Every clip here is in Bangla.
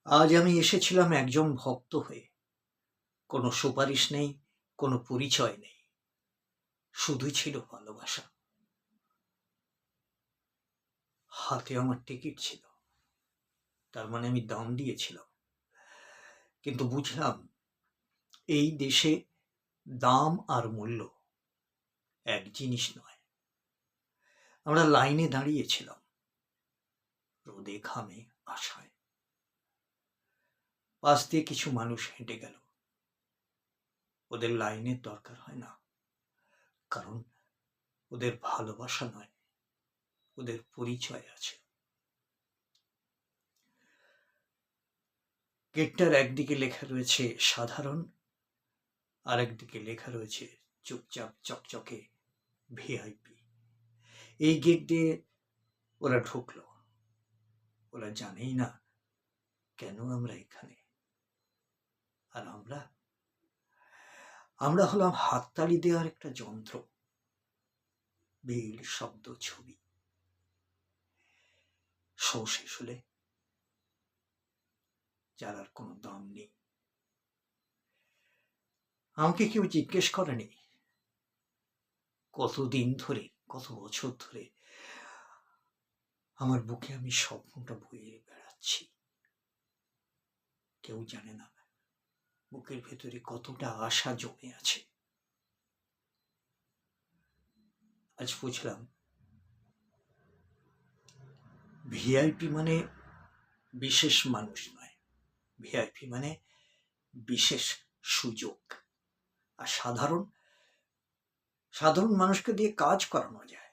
আজ আমি এসেছিলাম একজন ভক্ত হয়ে। কোনো সুপারিশ নেই, কোনো পরিচয় নেই, শুধু ছিল ভালোবাসা। হাতে আমার টিকিট ছিল, তার মানে আমি দাম দিয়েছিলাম। কিন্তু বুঝলাম এই দেশে দাম আর মূল্য এক জিনিস নয়। আমরা লাইনে দাঁড়িয়েছিলাম, রোদে ঘামে আশায়। পাশ দিয়ে কিছু মানুষ হেঁটে গেল। ওদের লাইনের দরকার হয় না, কারণ ওদের ভালোবাসা নয়, ওদের পরিচয় আছে। গেটটার একদিকে লেখা রয়েছে সাধারণ, আর একদিকে লেখা রয়েছে চুপচাপ চকচকে ভিআইপি। এই গেট দিয়ে ওরা ঢুকলো। ওরা জানেই না কেন আমরা এখানে। আর আমরা হলাম হাততালি দেওয়ার একটা যন্ত্র, বিল শব্দ ছবি। শো শেষ হলে যার আর কোনো দাম নেই। আমাকে কেউ জিজ্ঞেস করেনি কতদিন ধরে, কত বছর ধরে আমার বুকে আমি স্বপ্নটা বয়ে বেড়াচ্ছি। কেউ জানে না বুকের ভেতরে কতটা আশা জমে আছে। আজ বুঝলাম ভিআইপি মানে বিশেষ মানুষ নয়, ভিআইপি মানে বিশেষ সুযোগ। আর সাধারণ মানুষকে দিয়ে কাজ করানো যায়,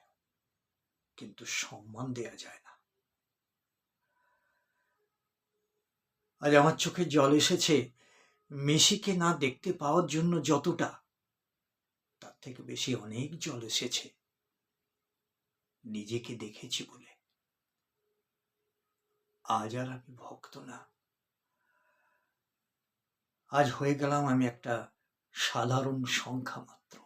কিন্তু সম্মান দেয়া যায় না। আজ আমার চোখে জল এসেছে মেসিকে না দেখতে পাওয়ার জন্য যতটা, তার থেকে বেশি অনেক জল এসেছে নিজেকে দেখেছি বলে। আজ আর আমি ভক্ত না, আজ হয়ে গেলাম আমি একটা সাধারণ সংখ্যা মাত্র।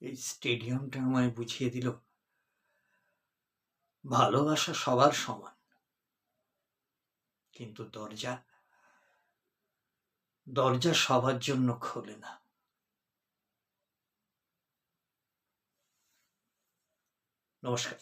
এই স্টেডিয়ামটা আমায় বুঝিয়ে দিল ভালোবাসা সবার সমান, কিন্তু দরজা সবার জন্য খোলে না। নমস্কার।